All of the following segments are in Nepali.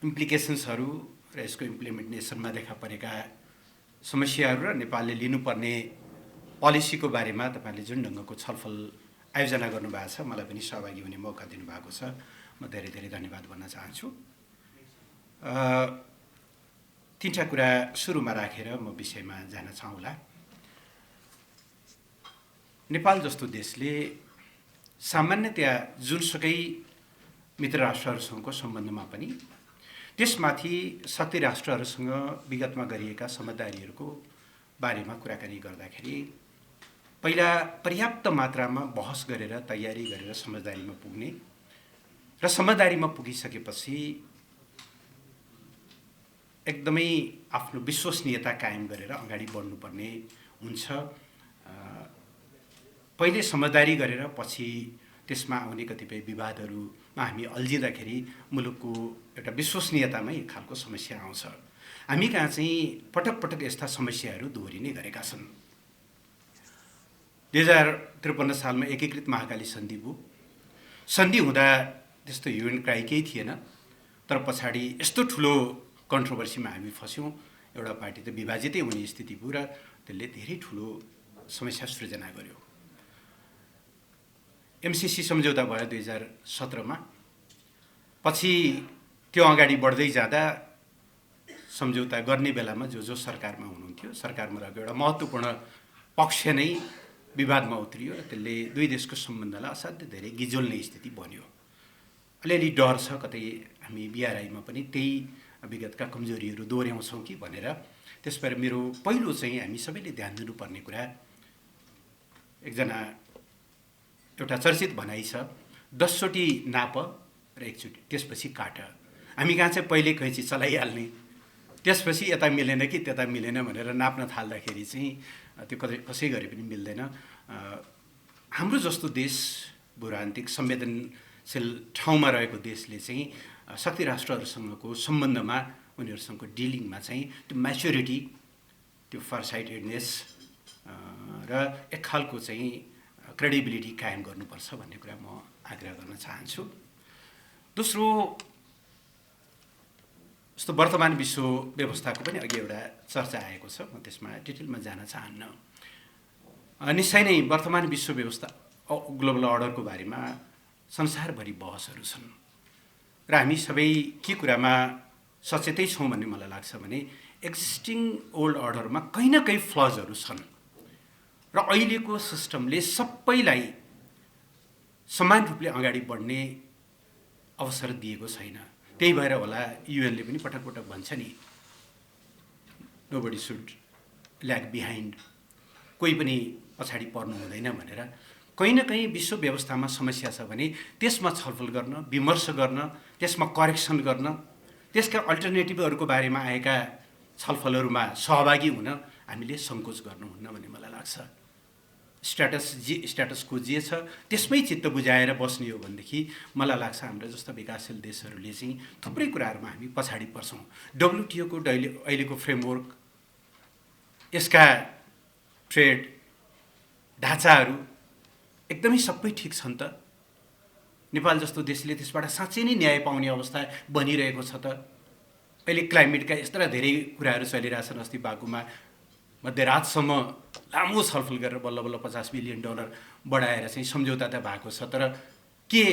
इम्प्लिकेसन्सहरू र यसको इम्प्लिमेन्टेसनमा देखा परेका समस्याहरू र नेपालले लिनुपर्ने पोलिसीको बारेमा तपाईहरुले जुन ढङ्गको छलफल आयोजना गर्नुभएको छ, मलाई पनि सहभागी हुने मौका दिनुभएको छ। म धेरै धेरै धन्यवाद भन्न चाहन्छु। तीनटा कुरा सुरुमा राखेर म विषयमा जान चाहौँला। नेपाल जस्तो देशले सामान्यतया जुनसुकै मित्र राष्ट्रहरूसँगको सम्बन्धमा पनि त्यसमाथि शक्ति राष्ट्रहरूसँग विगतमा गरिएका समझदारीहरूको बारेमा कुराकानी गर्दाखेरि पहिला पर्याप्त मात्रामा बहस गरेर तयारी गरेर समझदारीमा पुग्ने र समझदारीमा पुगिसकेपछि एकदमै आफ्नो विश्वसनीयता कायम गरेर अगाडि बढ्नुपर्ने हुन्छ। पहिले समझदारी गरेर पछि त्यसमा आउने कतिपय विवादहरूमा हामी अल्झिँदाखेरि मुलुकको एउटा विश्वसनीयतामा एक खालको समस्या आउँछ। हामी कहाँ चाहिँ पटक पटक यस्ता समस्याहरू दोहोरिने गरेका छन्। 2053 सालमा एकीकृत महाकाली सन्धि भयो। सन्धि हुँदा त्यस्तो ह्यू एन्ड क्राई केही थिएन, तर पछाडि यस्तो ठुलो कन्ट्रोभर्सीमा हामी फस्यौँ। एउटा पार्टी त विभाजितै हुने स्थिति भयो र त्यसले धेरै ठुलो समस्या सृजना गर्यो। एमसीसी सम्झौता भयो 2017 मा। पछि त्यो अगाडि बढ्दै जाँदा सम्झौता गर्ने बेलामा जो सरकारमा हुनुहुन्थ्यो, सरकारमा रहेको एउटा महत्त्वपूर्ण पक्ष नै विवादमा उत्रियो र त्यसले दुई देशको सम्बन्धलाई असाध्यै धेरै गिजोल्ने स्थिति बन्यो। अलिअलि डर छ कतै हामी बिआरआईमा पनि त्यही विगतका कमजोरीहरू दोहोर्याउँछौँ कि भनेर। त्यसबाट मेरो पहिलो चाहिँ हामी सबैले ध्यान दिनुपर्ने कुरा, एकजना एउटा चर्चित भनाइ छ, 10 चोटि नाप र एकचोटि त्यसपछि काट। हामी कहाँ चाहिँ पहिले कैँची चलाइहाल्ने, त्यसपछि यता मिलेन कि त्यता मिलेन भनेर नाप्न थाल्दाखेरि चाहिँ त्यो कसै गरे पनि मिल्दैन। हाम्रो जस्तो देश भूरान्तिक संवेदनशील ठाउँमा रहेको देशले चाहिँ शक्ति राष्ट्रहरूसँगको सम्बन्धमा उनीहरूसँगको डिलिङमा चाहिँ त्यो म्याच्योरिटी, त्यो फरसाइटेडनेस र एक खालको चाहिँ क्रेडिबिलिटी कायम गर्नुपर्छ भन्ने कुरा म आग्रह गर्न चाहन्छु। दोस्रो, यस्तो वर्तमान विश्व व्यवस्थाको पनि अघि एउटा चर्चा आएको छ, म त्यसमा डिटेलमा जान चाहन्न। निश्चय नै वर्तमान विश्व व्यवस्था ग्लोबल अर्डरको बारेमा संसारभरि बहसहरू छन् र हामी सबै के कुरामा सचेतै छौँ भन्ने मलाई लाग्छ भने एक्जिस्टिङ ओल्ड अर्डरमा कहीँ न कहीँ फ्लजहरू छन् र अहिलेको सिस्टमले सबैलाई समान रूपले अगाडि बढ्ने अवसर दिएको छैन। त्यही भएर होला युएनले पनि पटक पटक भन्छ नि, नोबडी सुड ल्याग बिहाइन्ड, कोही पनि पछाडि पर्नु हुँदैन भनेर। कहीँ न कहीँ विश्व व्यवस्थामा समस्या छ भने त्यसमा छलफल गर्न, विमर्श गर्न, त्यसमा करेक्सन गर्न, त्यसका अल्टरनेटिभहरूको बारेमा आएका छलफलहरूमा सहभागी हुन हामीले सङ्कोच गर्नुहुन्न भन्ने मलाई लाग्छ। स्ट्याटसको जे छ त्यसमै चित्त बुझाएर बस्ने हो भनेदेखि मलाई लाग्छ हाम्रो जस्तो विकासशील देशहरूले चाहिँ थुप्रै कुराहरूमा हामी पछाडि पर्छौँ। डब्लुटिओको अहिलेको फ्रेमवर्क, यसका ट्रेड ढाँचाहरू एकदमै सबै ठिक छन् त? नेपाल जस्तो देशले त्यसबाट साँच्चै नै न्याय पाउने अवस्था बनिरहेको छ त? अहिले क्लाइमेटका यस्ता धेरै कुराहरू चलिरहेछन्। अस्ति बाकुमा मध्यरातसम्म लामो छलफल गरेर बल्ल बल्ल $50 बिलियन बढाएर चाहिँ सम्झौता त भएको छ, तर के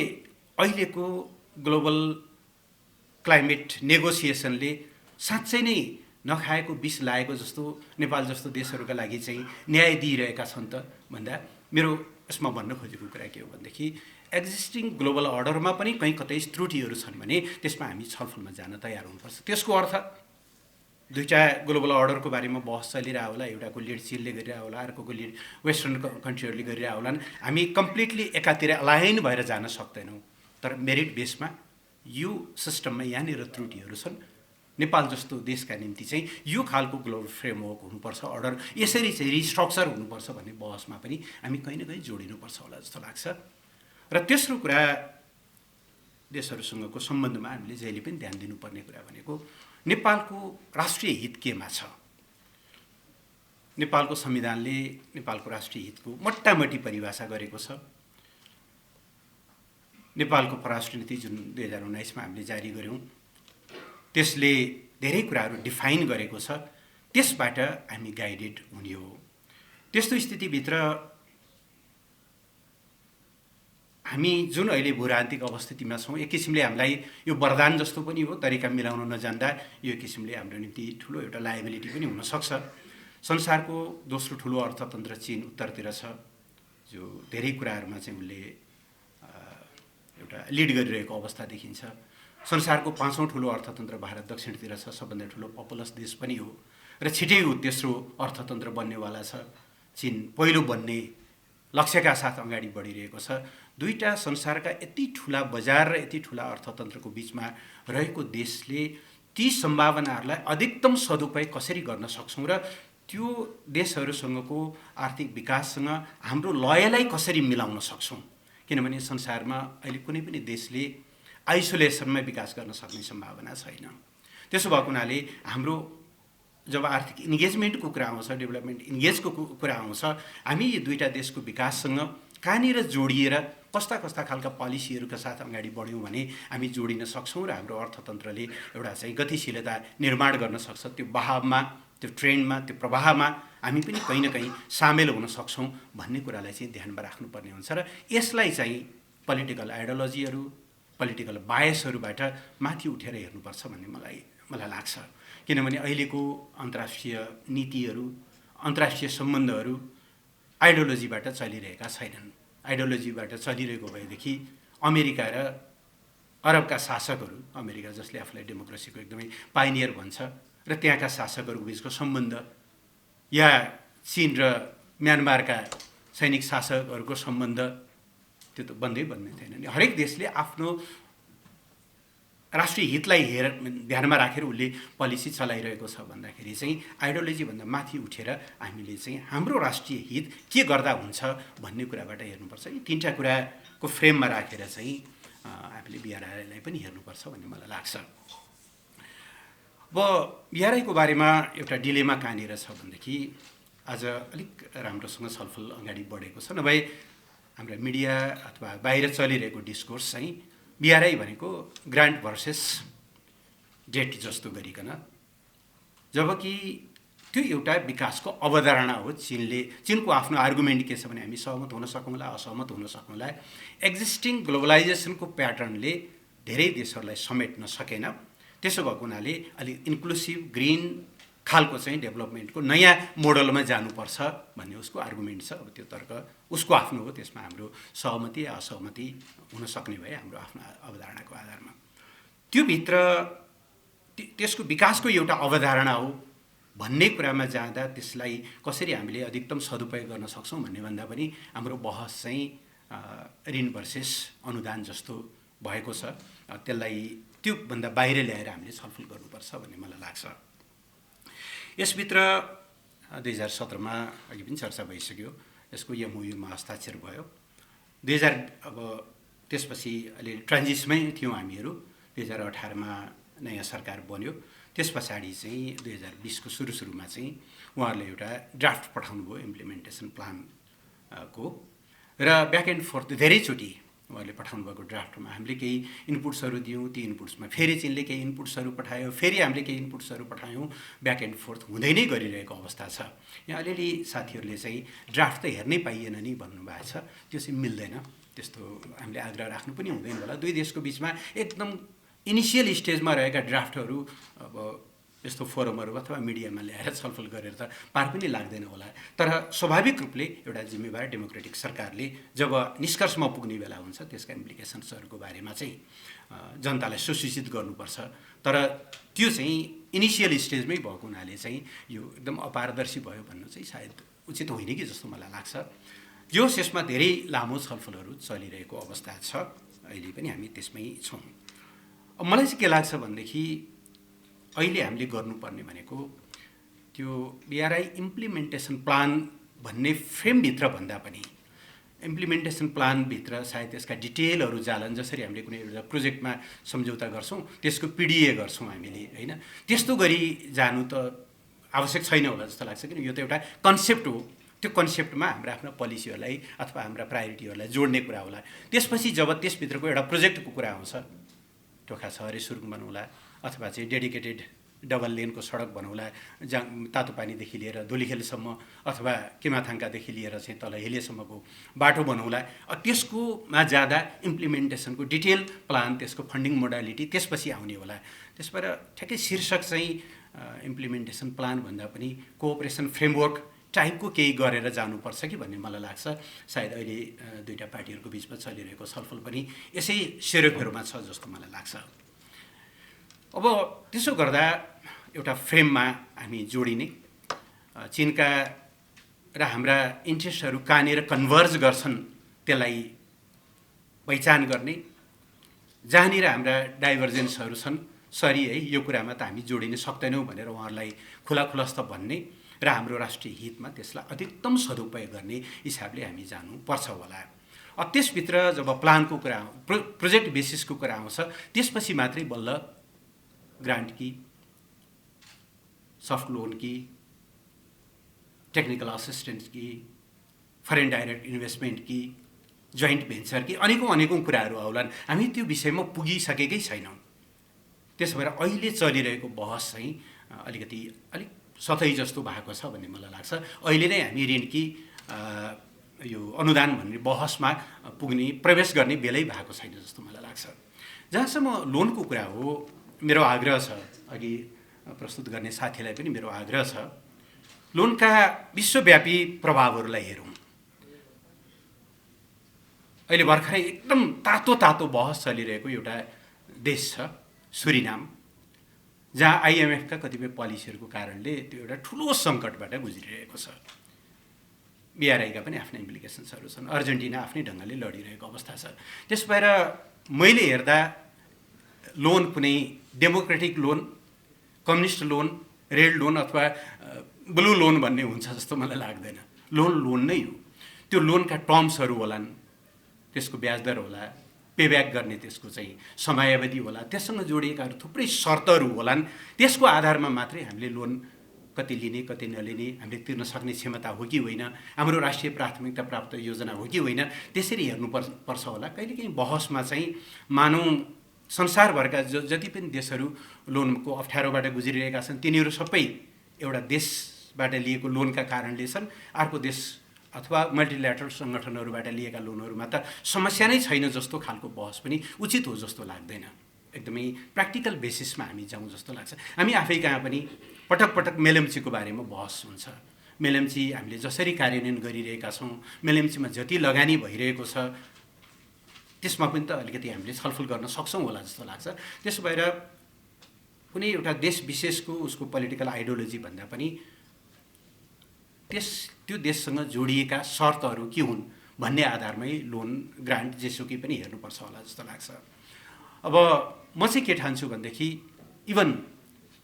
अहिलेको ग्लोबल क्लाइमेट नेगोसिएसनले साँच्चै नै नखाएको विष लागेको जस्तो नेपाल जस्तो देशहरूका लागि चाहिँ न्याय दिइरहेका छन् त भन्दा मेरो यसमा भन्न खोजेको कुरा के हो भनेदेखि एक्जिस्टिङ ग्लोबल अर्डरमा पनि कहीँ कतै त्रुटिहरू छन् भने त्यसमा हामी छलफलमा जान तयार हुनुपर्छ। त्यसको अर्थ दुईटा ग्लोबल अर्डरको बारेमा बहस चलिरहेको होला, एउटाको लिड चिनले गरिरहेको होला, अर्कोको लिड वेस्टर्न कन्ट्रीहरूले गरिरहेको होलान्। हामी कम्प्लिटली एकातिर अलाइन भएर जान सक्दैनौँ। तर मेरिट बेसमा यो सिस्टममा यहाँनिर त्रुटिहरू छन्। नेपाल जस्तो देशका निम्ति चाहिँ यो खालको ग्लोबल फ्रेमवर्क हुनुपर्छ, अर्डर यसरी चाहिँ रिस्ट्रक्चर हुनुपर्छ भन्ने बहसमा पनि हामी कहीँ न कहीँ जोडिनुपर्छ होला जस्तो लाग्छ। र तेस्रो कुरा, देशहरूसँगको सम्बन्धमा हामीले जहिले पनि ध्यान दिनुपर्ने कुरा भनेको नेपालको राष्ट्रिय हित केमा छ। नेपालको संविधानले नेपालको राष्ट्रिय हितको मोटामोटी परिभाषा गरेको छ। नेपालको परराष्ट्र नीति जुन 2019 मा हामीले जारी गर्यौं, त्यसले धेरै कुराहरू डिफाइन गरेको छ, त्यसबाट हामी गाइडेड हुने हो। त्यस्तो स्थितिभित्र हामी जुन अहिले भूराजनीतिक अवस्थितिमा छौँ, एक किसिमले हामीलाई यो वरदान जस्तो पनि हो, तरिका मिलाउन नजान्दा यो एक किसिमले हाम्रो निम्ति ठुलो एउटा लायबिलिटी पनि हुनसक्छ। संसारको दोस्रो ठुलो अर्थतन्त्र चीन उत्तरतिर छ, जो धेरै कुराहरूमा चाहिँ उसले एउटा लिड गरिरहेको अवस्था देखिन्छ। संसारको पाँचौँ ठुलो अर्थतन्त्र भारत दक्षिणतिर छ, सबभन्दा ठुलो पपुलस देश पनि हो र छिटै तेस्रो अर्थतन्त्र बन्नेवाला छ। चीन पहिलो बन्ने लक्ष्यका साथ अगाडि बढिरहेको छ। दुईटा संसारका यति ठुला बजार र यति ठुला अर्थतन्त्रको बिचमा रहेको देशले ती सम्भावनाहरूलाई अधिकतम सदुपयोग कसरी गर्न सक्छौँ र त्यो देशहरूसँगको आर्थिक विकाससँग हाम्रो लयलाई कसरी मिलाउन सक्छौँ। किनभने संसारमा अहिले कुनै पनि देशले आइसोलेसनमा विकास गर्न सक्ने सम्भावना छैन। त्यसो भएको हुनाले हाम्रो जब आर्थिक इन्गेजमेन्टको कुरा आउँछ, डेभलपमेन्ट इन्गेजको कुरा आउँछ, हामी यी दुईटा देशको विकाससँग कहाँनिर जोडिएर कस्ता कस्ता खालका पोलिसीहरूका साथ अगाडि बढ्यौँ भने हामी जोडिन सक्छौँ र हाम्रो अर्थतन्त्रले एउटा चाहिँ गतिशीलता निर्माण गर्न सक्छ। त्यो बहावमा, त्यो ट्रेन्डमा, त्यो प्रवाहमा हामी पनि कहीँ न कहीँ सामेल हुन सक्छौँ भन्ने कुरालाई चाहिँ ध्यानमा राख्नुपर्ने हुन्छ र यसलाई चाहिँ पोलिटिकल आइडियोलोजीहरू, पोलिटिकल बायसहरूबाट माथि उठेर हेर्नुपर्छ भन्ने मलाई लाग्छ। किनभने अहिलेको अन्तर्राष्ट्रिय नीतिहरू, अन्तर्राष्ट्रिय सम्बन्धहरू आइडियोलोजीबाट चलिरहेका छैनन्। आइडियोलोजीबाट चलिरहेको भएदेखि अमेरिका र अरबका शासकहरू, अमेरिका जसले आफूलाई डेमोक्रेसीको एकदमै पाइनियर भन्छ, र त्यहाँका शासकहरूको बिचको सम्बन्ध, या चीन र म्यानमारका सैनिक शासकहरूको सम्बन्ध, त्यो त बन्दै थिएन नि। हरेक देशले आफ्नो राष्ट्रिय हितलाई ध्यानमा राखेर उसले पोलिसी चलाइरहेको छ भन्दाखेरि चाहिँ आइडियोलोजीभन्दा माथि उठेर हामीले चाहिँ हाम्रो राष्ट्रिय हित के गर्दा हुन्छ भन्ने कुराबाट हेर्नुपर्छ। यी तीनटा कुराको फ्रेममा राखेर चाहिँ हामीले बिआरआईलाई पनि हेर्नुपर्छ भन्ने मलाई लाग्छ। अब बिआरआईको बारेमा एउटा डिलेमा कहाँनिर छ भनेदेखि आज अलिक राम्रोसँग छलफल अगाडि बढेको छ। नभए हाम्रा मिडिया अथवा बाहिर चलिरहेको डिस्कोर्स चाहिँ बिआरआई भनेको ग्रान्ट भर्सेस डेट जस्तो गरिकन, जबकि त्यो एउटा विकासको अवधारणा हो। चीनको आफ्नो आर्गुमेन्ट के छ भने हामी सहमत हुन सकौँला, असहमत हुन सकौँला, एक्जिस्टिङ ग्लोबलाइजेसनको प्याटर्नले धेरै देशहरूलाई समेट्न सकेन। त्यसो भएको हुनाले अलिक इन्क्लुसिभ ग्रिन खालको चाहिँ डेभलपमेन्टको नयाँ मोडलमा जानुपर्छ भन्ने उसको आर्गुमेन्ट छ। अब त्यो तर्क उसको आफ्नो हो, त्यसमा हाम्रो सहमति या असहमति हुन सक्ने भए हाम्रो आफ्नो अवधारणाको आधारमा। त्यो भित्र त्यसको विकासको एउटा अवधारणा हो भन्ने कुरामा जाँदा त्यसलाई कसरी हामीले अधिकतम सदुपयोग गर्न सक्छौँ भन्ने भन्दा पनि हाम्रो बहस चाहिँ ऋण भर्सेस अनुदान जस्तो भएको छ। त्यसलाई त्योभन्दा बाहिर ल्याएर हामीले छलफल गर्नुपर्छ भन्ने मलाई लाग्छ। यसभित्र 2017मा अघि पनि चर्चा भइसक्यो, यसको एमओयूमा हस्ताक्षर भयो। अब त्यसपछि अलि ट्रान्जिसमै थियौँ हामीहरू। 2018मा नयाँ सरकार बन्यो। त्यस पछाडि चाहिँ 2020को सुरुमा चाहिँ उहाँहरूले एउटा ड्राफ्ट पठाउनु भयो इम्प्लिमेन्टेसन प्लानको, र ब्याक एन्ड फोर्थ धेरैचोटि उहाँहरूले पठाउनु भएको ड्राफ्टमा हामीले केही इनपुट्सहरू दियौँ। ती इनपुट्समा फेरि चीनले केही इनपुट्सहरू पठायो, फेरि हामीले केही इनपुट्सहरू पठायौँ। ब्याक एन्ड फोर्थ हुँदै नै गरिरहेको अवस्था छ। यहाँ अलिअलि साथीहरूले चाहिँ ड्राफ्ट त हेर्नै पाइएन नि भन्नुभएको छ। त्यो चाहिँ मिल्दैन, त्यस्तो हामीले आग्रह राख्नु पनि हुँदैन होला। दुई देशको बिचमा एकदम इनिसियल स्टेजमा रहेका ड्राफ्टहरू अब यस्तो फोरमहरू अथवा मिडियामा ल्याएर छलफल गरेर त पार पनि लाग्दैन होला। तर स्वाभाविक रूपले एउटा जिम्मेवार डेमोक्रेटिक सरकारले जब निष्कर्षमा पुग्ने बेला हुन्छ त्यसका इम्प्लिकेसन्सहरूको बारेमा चाहिँ जनतालाई सुसूचित गर्नुपर्छ। तर त्यो चाहिँ इनिसियल स्टेजमै भएको हुनाले चाहिँ यो एकदम अपारदर्शी भयो भन्नु चाहिँ सायद उचित होइन कि जस्तो मलाई लाग्छ। यो यसमा धेरै लामो छलफलहरू चलिरहेको अवस्था छ, अहिले पनि हामी त्यसमै छौँ। अब मलाई चाहिँ के लाग्छ भनेदेखि अहिले हामीले गर्नुपर्ने भनेको त्यो बिआरआई इम्प्लिमेन्टेसन प्लान भन्ने फ्रेमभित्र भन्दा पनि इम्प्लिमेन्टेसन प्लानभित्र सायद त्यसका डिटेलहरू जालन। जसरी हामीले कुनै एउटा प्रोजेक्टमा सम्झौता गर्छौँ त्यसको पिडिए गर्छौँ हामीले, होइन? त्यस्तो गरी जानु त आवश्यक छैन होला जस्तो लाग्छ। किन यो त एउटा कन्सेप्ट हो। त्यो कन्सेप्टमा हाम्रा आफ्ना पोलिसीहरूलाई अथवा हाम्रा प्रायोरिटीहरूलाई जोड्ने कुरा होला। त्यसपछि जब त्यसभित्रको एउटा प्रोजेक्टको कुरा आउँछ, टोखा छ अरे सुरुङ बनाउँला, अथवा चाहिँ डेडिकेटेड डबल लेनको सडक बनौला, जहाँ तातोपानीदेखि लिएर धुलीखेलसम्म अथवा किमाथाङकादेखि लिएर चाहिँ तल हेलियासम्मको बाटो बनौला। त्यसकोमा जाँदा इम्प्लिमेन्टेसनको डिटेल प्लान, त्यसको फन्डिङ मोडालिटी त्यसपछि आउने होला। त्यस भएर ठ्याक्कै शीर्षक चाहिँ इम्प्लिमेन्टेसन प्लान भन्दा पनि कोअपरेसन फ्रेमवर्क टाइपको केही गरेर जानुपर्छ कि भन्ने मलाई लाग्छ। सायद अहिले दुईटा पार्टीहरूको बिचमा चलिरहेको छलफल पनि यसै सेरोफेरोमा छ जस्तो मलाई लाग्छ। अब त्यसो गर्दा एउटा फ्रेममा हामी जोडिने, चीनका र हाम्रा इन्ट्रेस्टहरू कहाँनिर कन्भर्ज गर्छन् त्यसलाई पहिचान गर्ने, जहाँनिर हाम्रा डाइभर्जेन्सहरू छन् सरी है यो कुरामा त हामी जोडिन सक्दैनौँ भनेर उहाँहरूलाई खुलास्त भन्ने र हाम्रो राष्ट्रिय हितमा त्यसलाई अधिकतम सदुपयोग गर्ने हिसाबले हामी जानुपर्छ होला। त्यसभित्र जब प्लानको कुरा, प्रोजेक्ट बेसिसको कुरा आउँछ, त्यसपछि मात्रै बल्ल ग्रान्ट की, सफ्ट लोन की, टेक्निकल असिस्टेन्स की, फरेन डाइरेक्ट इन्भेस्टमेन्ट की, जोइन्ट भेन्चर की, अनेकौँ कुराहरू आउलान्। हामी त्यो विषयमा पुगिसकेकै छैनौँ। त्यसो भएर अहिले चलिरहेको बहस चाहिँ अलिक सतही जस्तो भएको छ भन्ने मलाई लाग्छ। अहिले नै हामी ऋण कि यो अनुदान भन्ने बहसमा पुग्ने, प्रवेश गर्ने बेलै भएको छैन जस्तो मलाई लाग्छ। जहाँसम्म लोनको कुरा हो, मेरो आग्रह छ, अघि प्रस्तुत गर्ने साथीलाई पनि मेरो आग्रह छ, लोनका विश्वव्यापी प्रभावहरूलाई हेरौँ। अहिले भर्खरै एकदम तातो बहस चलिरहेको एउटा देश छ सुरिनाम, जहाँ आइएमएफका कतिपय पोलिसीहरूको कारणले त्यो एउटा ठुलो सङ्कटबाट गुज्रिरहेको छ। बिआरआईका पनि आफ्नै इम्प्लिकेसन्सहरू छन्, अर्जेन्टिना आफ्नै ढङ्गले लडिरहेको अवस्था छ। त्यस भएर मैले हेर्दा लोन कुनै democratic loan, communist loan, red loan अथवा ब्लू लोन भन्ने हुन्छ जस्तो मलाई लाग्दैन। लोन नै हो। त्यो लोनका टर्म्सहरू होलान्, त्यसको ब्याज दर होला, पेब्याक गर्ने त्यसको चाहिँ समयावधि होला, त्यससँग जोडिएका थुप्रै शर्तहरू होलान्। त्यसको आधारमा मात्रै हामीले लोन कति लिने कति नलिने, हामीले तिर्न सक्ने क्षमता हो कि होइन, हाम्रो राष्ट्रिय प्राथमिकता प्राप्त योजना हो कि होइन, त्यसरी हेर्नुपर्छ होला। कहिलेकाहीँ बहसमा चाहिँ मानौँ संसारभरका जति पनि देशहरू लोनको अप्ठ्यारोबाट गुज्रिरहेका छन्, तिनीहरू सबै एउटा देशबाट लिएको लोनका कारणले छन्। अर्को देश अथवा मल्टिल्याटरल सङ्गठनहरूबाट लिएका लोनहरूमा त समस्या नै छैन जस्तो खालको बहस पनि उचित हो जस्तो लाग्दैन। एकदमै प्र्याक्टिकल बेसिसमा हामी जाउँ जस्तो लाग्छ। हामी आफै कहाँ पनि पटक मेलम्चीको बारेमा बहस हुन्छ। मेलम्ची हामीले जसरी कार्यान्वयन गरिरहेका छौँ, मेलम्चीमा जति लगानी भइरहेको छ, त्यसमा पनि त अलिकति हामीले छलफल गर्न सक्छौँ होला जस्तो लाग्छ। त्यसो भएर कुनै एउटा देश विशेषको उसको पोलिटिकल आइडियोलोजी भन्दा पनि त्यो देशसँग जोडिएका शर्तहरू के हुन् भन्ने आधारमै लोन, ग्रान्ट जेसुकै पनि हेर्नुपर्छ होला जस्तो लाग्छ। अब म चाहिँ के ठान्छु भनेदेखि, इभन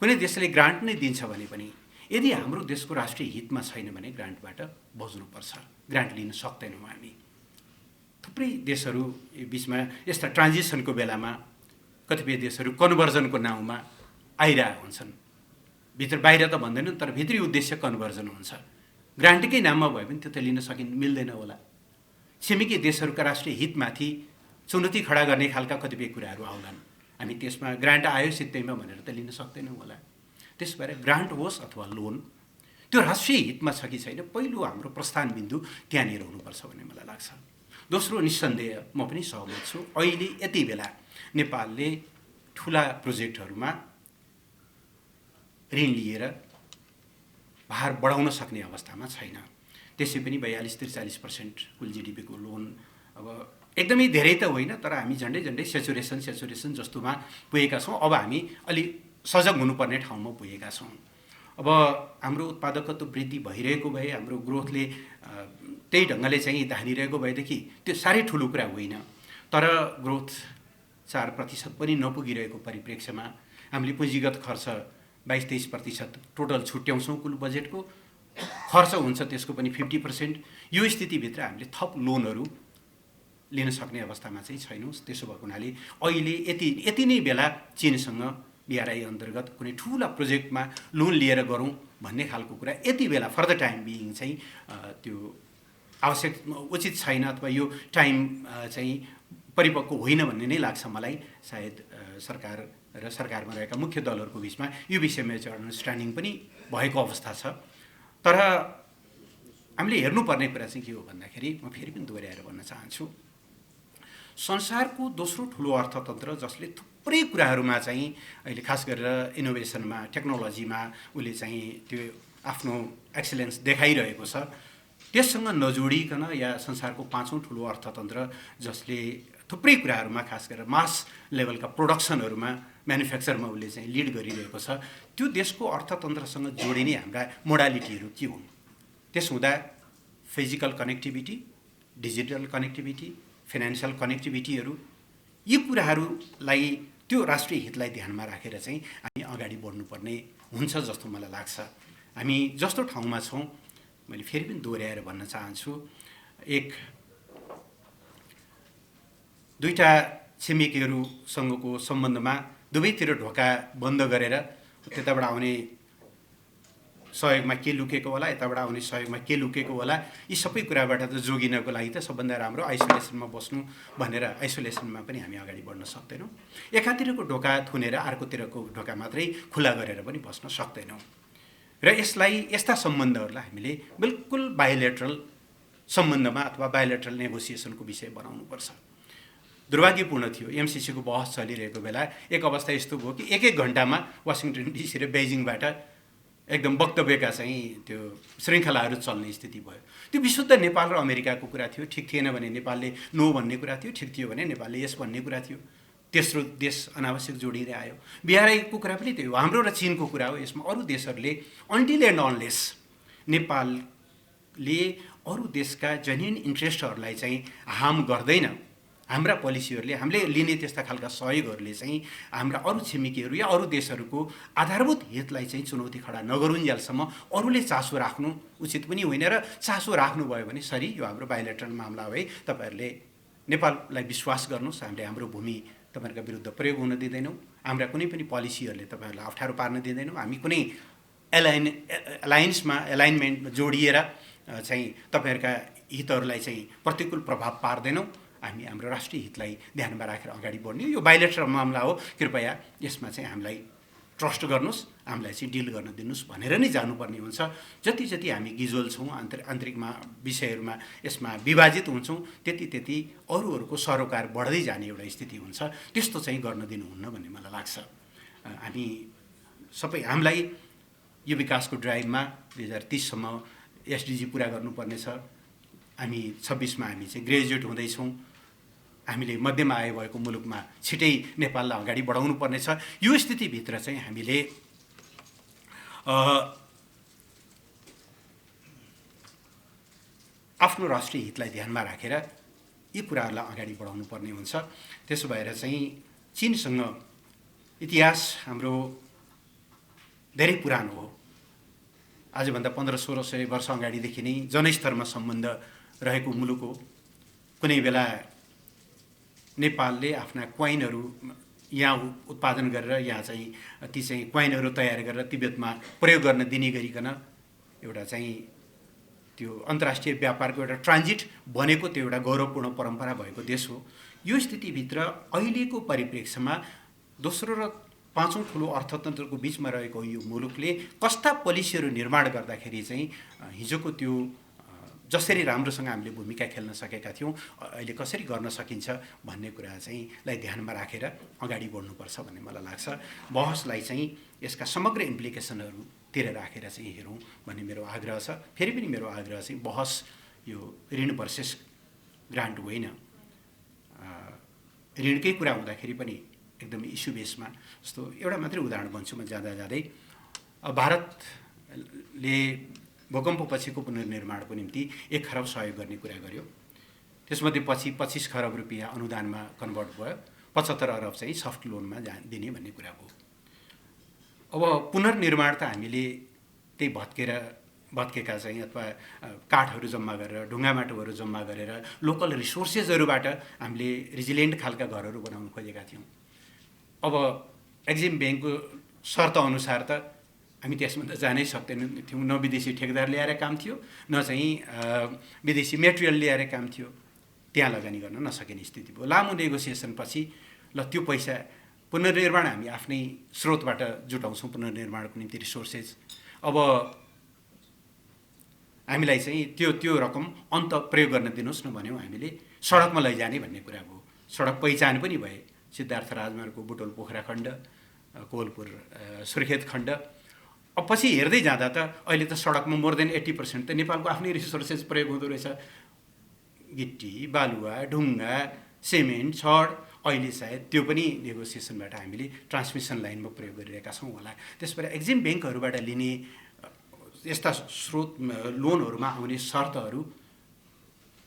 कुनै देशले ग्रान्ट नै दिन्छ भने पनि यदि हाम्रो देशको राष्ट्रिय हितमा छैन भने ग्रान्टबाट बज्नुपर्छ। ग्रान्ट लिन सक्दैनौँ हामी। थुप्रै देशहरू बिचमा यस्ता ट्रान्जिसनको बेलामा कतिपय देशहरू कन्भर्जनको नाउँमा आइरहेका हुन्छन्। भित्र बाहिर त भन्दैनन्, तर भित्री उद्देश्य कन्भर्जन हुन्छ। ग्रान्टकै नाममा भए पनि त्यो त लिन मिल्दैन होला। छिमेकी देशहरूका राष्ट्रिय हितमाथि चुनौती खडा गर्ने खालका कतिपय कुराहरू आउलान्। हामी त्यसमा ग्रान्ट आयो सित्तैमा भनेर त लिन सक्दैनौँ होला। त्यस भएर ग्रान्ट होस् अथवा लोन, त्यो राष्ट्रिय हितमा छ कि छैन, पहिलो हाम्रो प्रस्थान बिन्दु त्यहाँनिर हुनुपर्छ भन्ने मलाई लाग्छ। दोस्रो, निस्सन्देह म पनि सहमत छु, अहिले यति बेला नेपालले ठुला प्रोजेक्टहरूमा ऋण लिएर भार बढाउन सक्ने अवस्थामा छैन। त्यसै पनि 42-43% कुल जिडिपीको लोन अब एकदमै धेरै त होइन, तर हामी झन्डै सेचुरेसन जस्तोमा पुगेका छौँ। अब हामी अलि सजग हुनुपर्ने ठाउँमा पुगेका छौँ। अब हाम्रो उत्पादकत्व वृद्धि भइरहेको भए, हाम्रो ग्रोथले त्यही ढङ्गले चाहिँ धानिरहेको भएदेखि त्यो साह्रै ठुलो कुरा होइन। तर ग्रोथ 4% पनि नपुगिरहेको परिप्रेक्ष्यमा हामीले पुँजीगत खर्च 22-23% टोटल छुट्याउँछौँ। कुल बजेटको खर्च हुन्छ त्यसको पनि 50%। यो स्थितिभित्र हामीले थप लोनहरू लिन सक्ने अवस्थामा चाहिँ छैनौँ। त्यसो भएको हुनाले अहिले यति नै बेला चीनसँग बिआरआई अन्तर्गत कुनै ठुला प्रोजेक्टमा लोन लिएर गरौँ भन्ने खालको कुरा यति बेला फर द टाइम बिइङ चाहिँ त्यो आवश्यक उचित छैन, अथवा यो टाइम चाहिँ परिपक्व होइन भन्ने नै लाग्छ मलाई। सायद सरकार र सरकारमा रहेका मुख्य दलहरूको बिचमा यो विषयमा चाहिँ अन्डरस्ट्यान्डिङ पनि भएको अवस्था छ। तर हामीले हेर्नुपर्ने कुरा चाहिँ के हो भन्दाखेरि म फेरि पनि दोहोऱ्याएर भन्न चाहन्छु, संसारको दोस्रो ठुलो अर्थतन्त्र जसले थुप्रै कुराहरूमा चाहिँ अहिले खास गरेर इनोभेसनमा, टेक्नोलोजीमा उसले चाहिँ त्यो आफ्नो एक्सिलेन्स देखाइरहेको छ, त्यससँग नजोडिकन या संसारको पाँचौँ ठुलो अर्थतन्त्र जसले थुप्रै कुराहरूमा खास गरेर मास लेभलका प्रोडक्सनहरूमा, म्यानुफ्याक्चरमा उसले चाहिँ लिड गरिरहेको छ, त्यो देशको अर्थतन्त्रसँग जोडिने हाम्रा मोडालिटीहरू के हुन्? त्यसो हुँदा physical connectivity, digital connectivity, financial कनेक्टिभिटीहरू, यी कुराहरूलाई त्यो राष्ट्रिय हितलाई ध्यानमा राखेर चाहिँ हामी अगाडि बढ्नुपर्ने हुन्छ जस्तो मलाई लाग्छ। हामी जस्तो ठाउँमा छौँ, मैले फेरि पनि दोहोऱ्याएर भन्न चाहन्छु, दुईटा छिमेकीहरूसँगको सम्बन्धमा दुवैतिर ढोका बन्द गरेर त्यताबाट आउने सहयोगमा के लुकेको होला, यताबाट आउने सहयोगमा के लुकेको होला, यी सबै कुराबाट त जोगिनको लागि त सबभन्दा राम्रो आइसोलेसनमा बस्नु भनेर आइसोलेसनमा पनि हामी अगाडि बढ्न सक्दैनौँ। एकातिरको ढोका थुनेर अर्कोतिरको ढोका मात्रै खुला गरेर पनि बस्न सक्दैनौँ। र यस्ता सम्बन्धहरूलाई हामीले बिल्कुल बायोलेटरल सम्बन्धमा अथवा बायोलेटरल नेगोसिएसनको विषय बनाउनुपर्छ। दुर्भाग्यपूर्ण थियो, एमसिसीको बहस चलिरहेको बेला एक अवस्था यस्तो भयो कि एक घन्टामा वासिङटन डिसी र बेजिङबाट एकदम वक्तव्यका चाहिँ त्यो श्रृङ्खलाहरू चल्ने स्थिति भयो। त्यो विशुद्ध नेपाल र अमेरिकाको कुरा थियो। ठिक थिएन भने नेपालले नो भन्ने कुरा थियो, ठिक थियो भने नेपालले यस भन्ने कुरा थियो। तेस्रो देश अनावश्यक जोडिँदै आयो। बिहारको कुरा पनि त्यही हो, हाम्रो र चीनको कुरा हो। यसमा अरू देशहरूले अन्टिल एन्ड अनलेस नेपालले अरू देशका जेन्युन इन्ट्रेस्टहरूलाई चाहिँ हार्म गर्दैन, हाम्रा पोलिसीहरूले, हामीले लिने त्यस्ता खालका सहयोगहरूले चाहिँ हाम्रा अरू छिमेकीहरू या अरू देशहरूको आधारभूत हितलाई चाहिँ चुनौती खडा नगरुन्जेलसम्म अरूले चासो राख्नु उचित पनि होइन। र चासो राख्नुभयो भने सरी, यो हाम्रो बायोलेटरल मामला हो है, तपाईँहरूले नेपाललाई विश्वास गर्नुहोस्, हामीले हाम्रो भूमि तपाईँहरूका विरुद्ध प्रयोग हुन दिँदैनौँ, हाम्रा कुनै पनि पोलिसीहरूले तपाईँहरूलाई अप्ठ्यारो पार्न दिँदैनौँ, हामी कुनै एलाइनमेन्टमा जोडिएर चाहिँ तपाईँहरूका हितहरूलाई चाहिँ प्रतिकूल प्रभाव पार्दैनौँ, हामी हाम्रो राष्ट्रिय हितलाई ध्यानमा राखेर अगाडि बढ्ने यो बायोलेटरल मामला हो, कृपया यसमा चाहिँ हामीलाई ट्रस्ट गर्नुहोस्, हामीलाई चाहिँ डिल गर्न दिनुहोस् भनेर नै जानुपर्ने हुन्छ। जति जति हामी गिजोल छौँ, आन्तरिकमा विषयहरूमा यसमा विभाजित हुन्छौँ, त्यति अरूहरूको सरोकार बढ्दै जाने एउटा स्थिति हुन्छ। त्यस्तो चाहिँ गर्न दिनुहुन्न भन्ने मलाई लाग्छ। हामी सबै हामीलाई यो विकासको ड्राइभमा 2030सम्म एसडिजी पुरा गर्नुपर्ने छ। हामी 26मा हामी चाहिँ ग्रेजुएट हुँदैछौँ। हामीले मध्यम आय भएको मुलुकमा छिटै नेपाललाई अगाडि बढाउनु पर्नेछ। यो स्थितिभित्र चाहिँ हामीले आफ्नो राष्ट्रिय हितलाई ध्यानमा राखेर यी कुराहरूलाई अगाडि बढाउनु पर्ने हुन्छ। त्यसो भएर चाहिँ चीनसँग इतिहास हाम्रो धेरै पुरानो हो। आजभन्दा 1500-1600 वर्ष अगाडिदेखि नै जनस्तरमा सम्बन्ध रहेको मुलुक हो। कुनै बेला नेपालले आफ्ना क्वाइनहरू यहाँ उत्पादन गरेर यहाँ चाहिँ ती चाहिँ क्वाइनहरू तयार गरेर तिब्बतमा प्रयोग गर्न दिने गरिकन एउटा चाहिँ त्यो अन्तर्राष्ट्रिय व्यापारको एउटा ट्रान्जिट बनेको त्यो एउटा गौरवपूर्ण परम्परा भएको देश हो। यो स्थितिभित्र अहिलेको परिप्रेक्ष्यमा दोस्रो र पाँचौँ ठुलो अर्थतन्त्रको बिचमा रहेको यो मुलुकले कस्ता पोलिसीहरू निर्माण गर्दाखेरि चाहिँ हिजोको त्यो जसरी राम्रोसँग हामीले भूमिका खेल्न सकेका थियौँ अहिले कसरी गर्न सकिन्छ भन्ने कुरा चाहिँ लाई ध्यानमा राखेर अगाडि बढ्नुपर्छ भन्ने मलाई लाग्छ। बहसलाई चाहिँ यसका समग्र इम्प्लिकेसनहरूतिर राखेर चाहिँ हेरौँ भन्ने मेरो आग्रह छ। फेरि पनि मेरो आग्रह चाहिँ बहस यो ऋण भर्सेस ग्रान्ट होइन। ऋणकै कुरा हुँदाखेरि पनि एकदमै इस्यु बेसमा जस्तो एउटा मात्रै उदाहरण भन्छु म जाँदै भारतले भूकम्पपछिको पुनर्निर्माणको निम्ति 1 खरब सहयोग गर्ने कुरा गर्यो। त्यसमध्ये पछि 25 खरब रुपियाँ अनुदानमा कन्भर्ट भयो, 75 अरब चाहिँ सफ्ट लोनमा दिने भन्ने कुरा भयो। अब पुनर्निर्माण त हामीले त्यही भत्केका चाहिँ अथवा काठहरू जम्मा गरेर ढुङ्गा माटोहरू जम्मा गरेर लोकल रिसोर्सेसहरूबाट हामीले रिजिलियन्ट खालका घरहरू बनाउन खोजेका थियौँ। अब एक्जिम ब्याङ्कको शर्त अनुसार त हामी त्यसमा त जानै सक्दैनौँ थियौँ। न विदेशी ठेकेदार ल्याएर काम थियो, न चाहिँ विदेशी मेटेरियल ल्याएर काम थियो। त्यहाँ लगानी गर्न नसकिने स्थिति भयो। लामो नेगोसिएसन पछि ल त्यो पैसा पुनर्निर्माण हामी आफ्नै स्रोतबाट जुटाउँछौँ, पुनर्निर्माणको निम्ति रिसोर्सेस। अब हामीलाई चाहिँ त्यो रकम अन्त प्रयोग गर्न दिनुहोस् न भन्यौँ हामीले, सडकमा लैजाने भन्ने कुरा भयो। सडक पहिचान पनि भए, सिद्धार्थ राजमार्गको बुटोल पोखरा खण्ड, कोवलपुर सुर्खेत खण्ड। अब पछि हेर्दै जाँदा त अहिले त सडकमा मोर देन 80% त नेपालको आफ्नै रिसोर्सेस प्रयोग हुँदो रहेछ। गिट्टी, बालुवा, ढुङ्गा, सिमेन्ट, छड। अहिले सायद त्यो पनि नेगोसिएसनबाट हामीले ट्रान्समिसन लाइनमा प्रयोग गरिरहेका छौँ होला। त्यस भएर एक्जिम ब्याङ्कहरूबाट लिने यस्ता स्रोत लोनहरूमा आउने शर्तहरू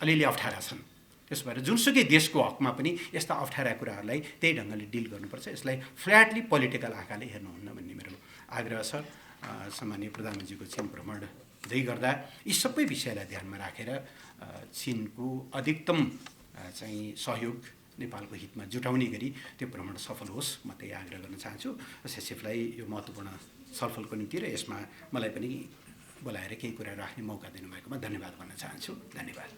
अलिअलि अप्ठ्यारा छन्। त्यस भएर जुनसुकै देशको हकमा पनि यस्ता अप्ठ्यारा कुराहरूलाई त्यही ढङ्गले डिल गर्नुपर्छ। यसलाई फ्ल्याटली पोलिटिकल आँखाले हेर्नुहुन्न भन्ने मेरो आग्रह छ। सामान्य प्रधानमन्त्रीको चीन भ्रमण हुँदै गर्दा यी सबै विषयलाई ध्यानमा राखेर चीनको अधिकतम चाहिँ सहयोग नेपालको हितमा जुटाउने गरी त्यो भ्रमण सफल होस्, म त्यही आग्रह गर्न चाहन्छु। सचिवलाई यो महत्त्वपूर्ण छलफलको निम्ति र यसमा मलाई पनि बोलाएर केही कुरा राख्ने मौका दिनुभएकोमा धन्यवाद भन्न चाहन्छु। धन्यवाद।